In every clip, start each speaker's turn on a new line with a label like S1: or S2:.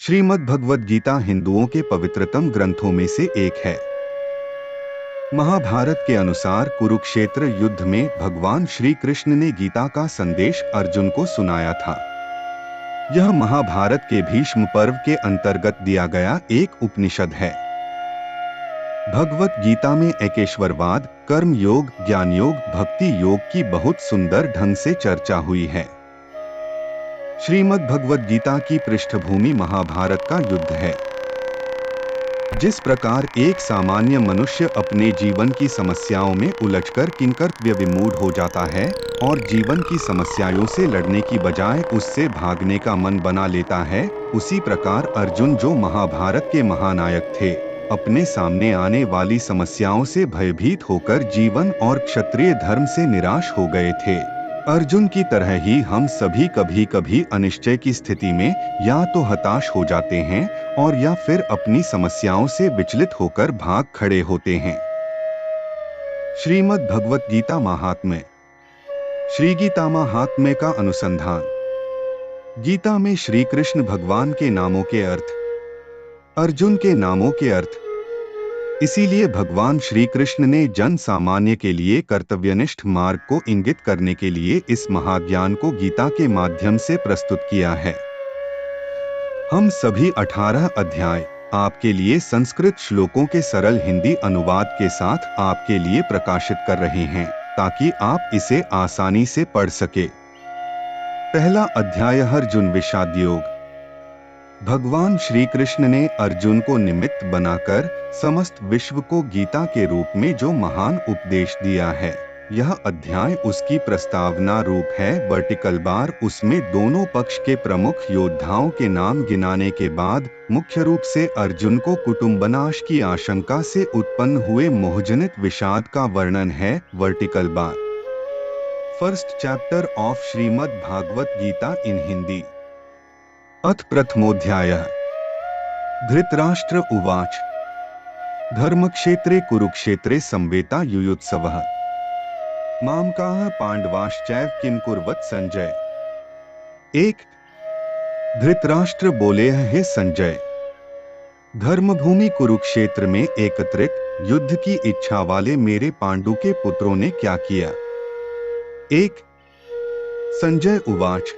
S1: श्रीमद् भगवद गीता हिंदुओं के पवित्रतम ग्रंथों में से एक है। महाभारत के अनुसार कुरुक्षेत्र युद्ध में भगवान श्री कृष्ण ने गीता का संदेश अर्जुन को सुनाया था। यह महाभारत के भीष्म पर्व के अंतर्गत दिया गया एक उपनिषद है। भगवत गीता में एकेश्वरवाद, कर्म योग, ज्ञान योग, भक्ति योग की बहुत सुंदर ढंग से चर्चा हुई है। श्रीमद् भगवद गीता की पृष्ठभूमि महाभारत का युद्ध है। जिस प्रकार एक सामान्य मनुष्य अपने जीवन की समस्याओं में उलझकर किंकर्तव्य विमूढ़ हो जाता है और जीवन की समस्याओं से लड़ने की बजाय उससे भागने का मन बना लेता है, उसी प्रकार अर्जुन, जो महाभारत के महानायक थे, अपने सामने आने वाली समस्याओं से भयभीत होकर जीवन और क्षत्रिय धर्म से निराश हो गए थे। अर्जुन की तरह ही हम सभी कभी कभी अनिश्चय की स्थिति में या तो हताश हो जाते हैं और या फिर अपनी समस्याओं से विचलित होकर भाग खड़े होते हैं। श्रीमद् भगवत गीता महात्म्य। श्री गीता महात्म्य का अनुसंधान। गीता में श्री कृष्ण भगवान के नामों के अर्थ, अर्जुन के नामों के अर्थ। इसीलिए भगवान श्री कृष्ण ने जन सामान्य के लिए कर्तव्यनिष्ठ मार्ग को इंगित करने के लिए इस महाज्ञान को गीता के माध्यम से प्रस्तुत किया है। हम सभी 18 अध्याय आपके लिए संस्कृत श्लोकों के सरल हिंदी अनुवाद के साथ आपके लिए प्रकाशित कर रहे हैं, ताकि आप इसे आसानी से पढ़ सके। पहला अध्याय, अर्जुन विषाद योग। भगवान श्री कृष्ण ने अर्जुन को निमित्त बनाकर समस्त विश्व को गीता के रूप में जो महान उपदेश दिया है, यह अध्याय उसकी प्रस्तावना रूप है। वर्टिकल बार। उसमें दोनों पक्ष के प्रमुख योद्धाओं के नाम गिनाने के बाद मुख्य रूप से अर्जुन को कुटुंबनाश की आशंका से उत्पन्न हुए मोहजनित विषाद का वर्णन है। Vertical bar. First chapter of Shrimad Bhagavad Gita in Hindi. अथ प्रथमोऽध्यायः। धृतराष्ट्र उवाच। धर्मक्षेत्रे कुरुक्षेत्रे संवेता युयुत्सवः। मामकाः पांडवाश्चैव किं कुर्वत् संजय। एक। धृतराष्ट्र बोले, हे संजय, धर्मभूमि कुरुक्षेत्र में एकत्रित युद्ध की इच्छा वाले मेरे पांडु के पुत्रों ने क्या किया। एक। संजय उवाच।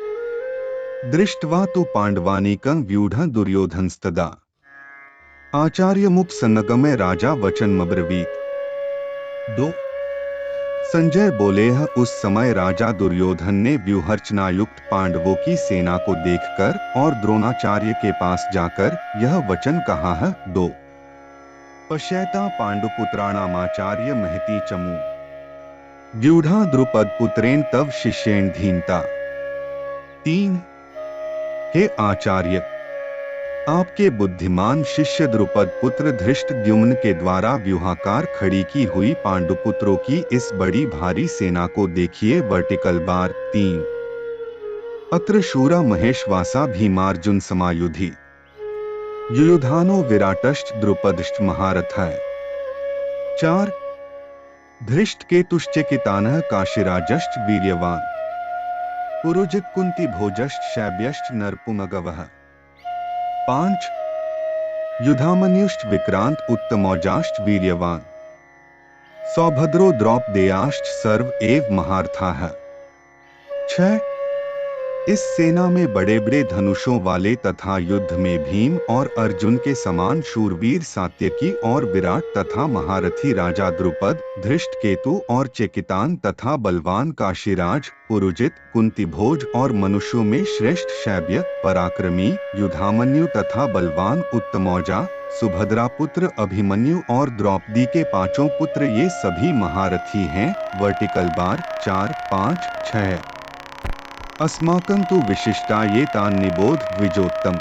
S1: दृष्ट्वा तु पांडवानीकं व्यूढं दुर्योधनस्तदा आचार्यमुपसन्नगम्य राजा वचनमब्रवीत्। 2। संजय बोले, उस समय राजा दुर्योधन ने व्यूहरचनायुक्त पांडवों की सेना को देखकर और द्रोणाचार्य के पास जाकर यह वचन कहा है। 2। पश्यता पांडुपुत्राणामाचार्य महती चमू व्यूढ़ा द्रुपद पुत्रेण तव शिष्येण धीनता। 3। हे आचार्य, आपके बुद्धिमान शिष्य द्रुपद पुत्र धृष्टद्युम्न के द्वारा व्यूहाकार खड़ी की हुई पांडुपुत्रों की इस बड़ी भारी सेना को देखिए। Vertical bar. 3। अत्र शूरा महेशवासा भीमार्जुन समायुधि युयुधानो विराटश्च द्रुपदश्च महारथः। 4। धृष्टकेतुश्चकितानः काशीराजश्च वीर्यवान् पुरुजित कुंती भोजश्च शैब्यश्च नरपुंगवः। 5। युधामन्युश्च विक्रांत उत्तमौजाश्च वीर्यवान् सौभद्रो द्रौपदेयाश्च सर्व एव महारथाः। 6। इस सेना में बड़े बड़े धनुषों वाले तथा युद्ध में भीम और अर्जुन के समान शूरवीर सात्यकी और विराट तथा महारथी राजा द्रुपद, धृष्टकेतु और चेकितान तथा बलवान काशीराज, पुरुजित, कुंतीभोज और मनुष्यों में श्रेष्ठ शैब्य, पराक्रमी युधामन्यु तथा बलवान उत्तमौजा, सुभद्रा पुत्र अभिमन्यु और द्रौपदी के 5 पुत्र, ये सभी महारथी हैं। Vertical bar. 4, 5, 6। अस्माकं तु विशिष्टा ये तान् निबोध द्विजोत्तम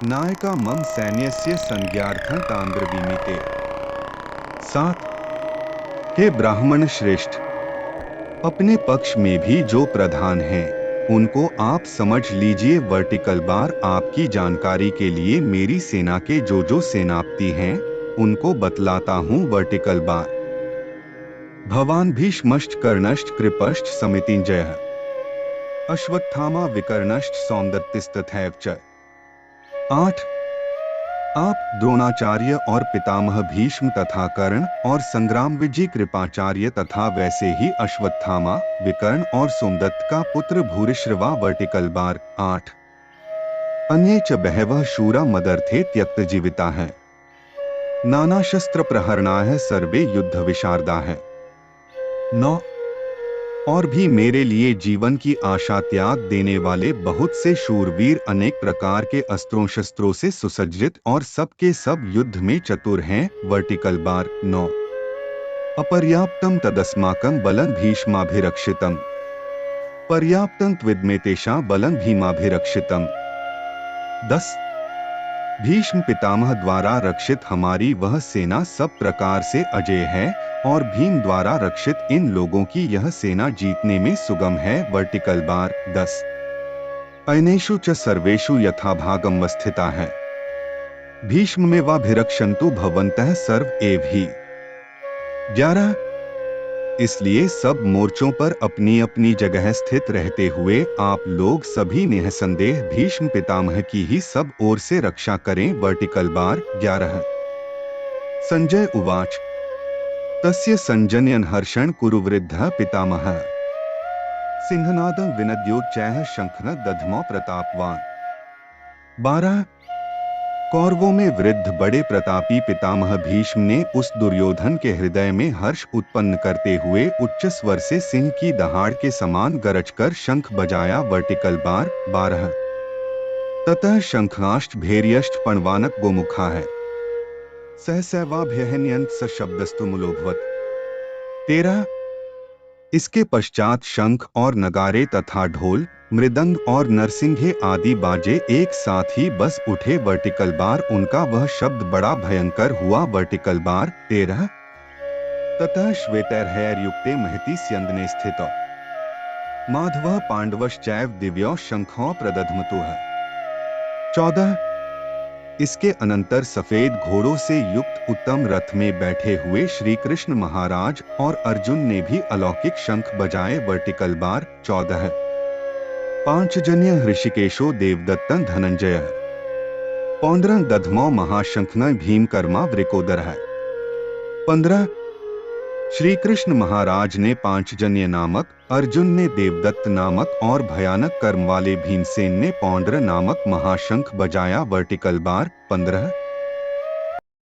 S1: नायका मम सैन्यस्य संज्ञार्थं तान् ब्रवीमि। 7। हे ब्राह्मण श्रेष्ठ, अपने पक्ष में भी जो प्रधान हैं, उनको आप समझ लीजिए। Vertical bar. आपकी जानकारी के लिए मेरी सेना के जो सेनापति हैं, उनको बतलाता हूँ। Vertical bar. भवान भीष्मश्च कर्णश्च कृपश्च समितिञ्जयः अश्वत्थामा विकर्णश्च सौमदत्तिस्तथैव च 8। आप द्रोणाचार्य और पितामह भीष्म तथा कर्ण और संग्राम विजय कृपाचार्य तथा वैसे ही अश्वत्थामा, विकर्ण और सोमदत्त का पुत्र भूरिश्रवा वर्टिकल बार। 8। अन्ये च बहवः शूरा मदर्थे त्यक्त जीविता है, नाना शस्त्र प्रहरणाः सर्वे युद्ध विशारदा है। 9। और भी मेरे लिए जीवन की आशा त्याग देने वाले बहुत से शूरवीर अनेक प्रकार के अस्त्रों शस्त्रों से सुसज्जित और सब के सब युद्ध में चतुर हैं। Vertical bar. 9। अपर्याप्तम तदस्माकं बलं भीष्माभिरक्षितम्, पर्याप्तं त्विदमेतेषां बलं भीमाभिरक्षितम्। 10। भीष्म पितामह द्वारा रक्षित हमारी वह सेना सब प्रकार से अजेय है और भीम द्वारा रक्षित इन लोगों की यह सेना जीतने में सुगम है। वर्टिकल बार। 10। अनेषु च सर्वेषु यथाभागम स्थिता है, भीष्म में वाभिरक्षन्तु भवन्तः सर्व एव ही। 11। इसलिए सब मोर्चों पर अपनी अपनी जगह स्थित रहते हुए आप लोग सभी निःसंदेह भीष्म पितामह की ही सब ओर से रक्षा करें। Vertical bar. 11। संजय उवाच तस्य संजनयन् हर्षण कुरुवृद्धः पितामहः, सिंहनादं विनद्योच्चैः शंखः दध्मौ प्रतापवान। 12। कौरवों में वृद्ध बड़े प्रतापी पितामह भीष्म ने उस दुर्योधन के हृदय में हर्ष उत्पन्न करते हुए उच्च स्वर से सिंह की दहाड़ के समान गरजकर शंख बजाया। Vertical bar. 12। ततः शंखाष्ट भैर्यष्ट पणवानक गोमुखा है, सहसैवाभ्यहन्यन्त स शब्दस्तु मूलोभवत्। 13। इसके पश्चात शंख और नगारे तथा ढोल, मृदंग और नरसिंघे आदि बाजे एक साथ ही बस उठे। Vertical bar. उनका वह शब्द बड़ा भयंकर हुआ। Vertical bar. 13। ततः श्वेतैर्हैर्युक्ते महति स्यन्दने स्थितौ, माधवः पांडवश्चैव दिव्यौ शंखौ प्रदध्मतुः। 14। इसके अनंतर सफेद घोड़ों से युक्त उत्तम रथ में बैठे हुए श्री कृष्ण महाराज और अर्जुन ने भी अलौकिक शंख बजाए। Vertical bar. 14। पांचजन्य ऋषिकेशो देवदत्तं धनंजय, पौंड्रं दध्मौ महाशंखन भीमकर्मा वृकोदर। 15। श्री कृष्ण महाराज ने पांचजन्य नामक, अर्जुन ने देवदत्त नामक और भयानक कर्म वाले भीमसेन ने पौंड्र नामक महाशंख बजाया। Vertical bar. 15।